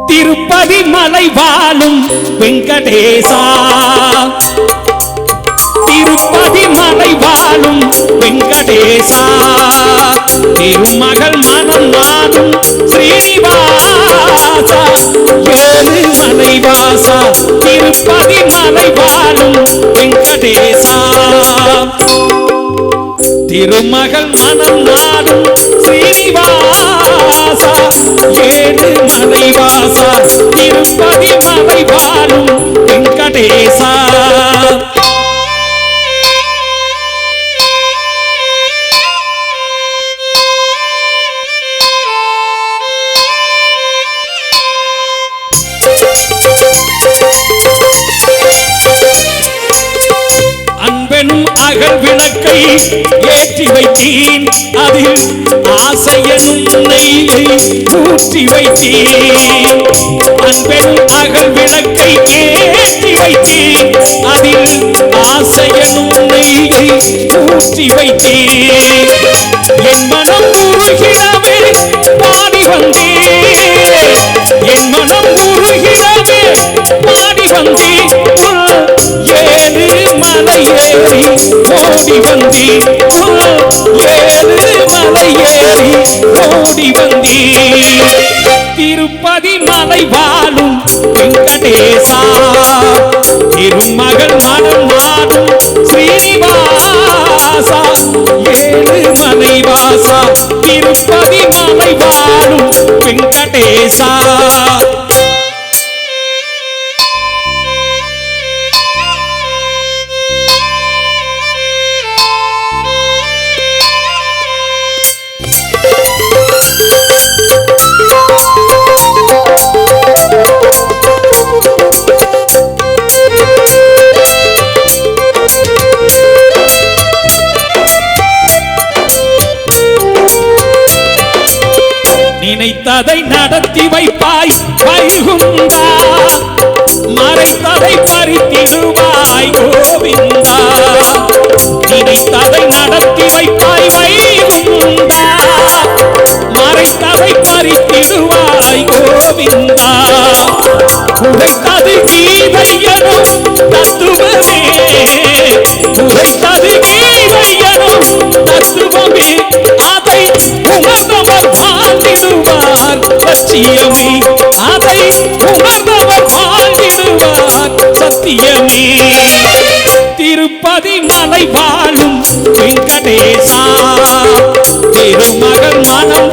திருப்பதி மலை வாழும் வெங்கடேசா, திருப்பதி மலை வாழும் வெங்கடேசா, திருமகள் மனம் நாடும் ஸ்ரீனிவாசா, ஏழு மலைவாசா, திருப்பதி மலை வாழும் வெங்கடேசா, திருமகள் மனம் நாடும் ஸ்ரீனிவாசா, ஏழு மலைவாசா, திருப்பதி மலை வாழும் வெங்கடேசா. அன்பெனும் அகல் விளக்கை ஏற்றி வைத்தேன், அதில் ஆசையனும் நெய்யை ஊற்றி வைத்தேன். அன்பெனும் அகல் விளக்கை ஏற்றி வைத்தேன், அதில் ஆசையனும் நெய்யை ஊற்றி வைத்தேன். என் மனம் உருகிடவே பாடி வந்தேன், என் மனம் உருகிடவே பாடி வந்தேன். ஏழு மலை ஏறி ஓடி வந்தேன், ஏழு மலை ஏறி ஓடி வந்தேன். திருப்பதி மலை வாழும் வெங்கடேசா, திருமகள் மனம் நாடும் ஸ்ரீனிவாசா, ஏழு மலைவாசா, திருப்பதி மலை வாழும் வெங்கடேசா. நினைத்ததை நடத்தி வைப்பாய் வைகுந்தா, மறைத்ததை பறித்திடுவாய் கோவிந்தா. நினைத்ததை நடத்தி வைப்பாய் வைகுந்தா, மறைத்ததை பறித்திடுவாய் கோவிந்தா. உரைத்தது கீதையனும் தத்துவமே, உரைத்தது கீதையனும் தத்துவமே, அதை உணர்ந்தவர் வாழ்ந்திடுவார் சத்தியமே, அதை உணர்ந்தவர் வாழ்ந்திடுவார் சத்தியமே. திருப்பதி மலை வாழும் வெங்கடேசா, திருமகள் மனம்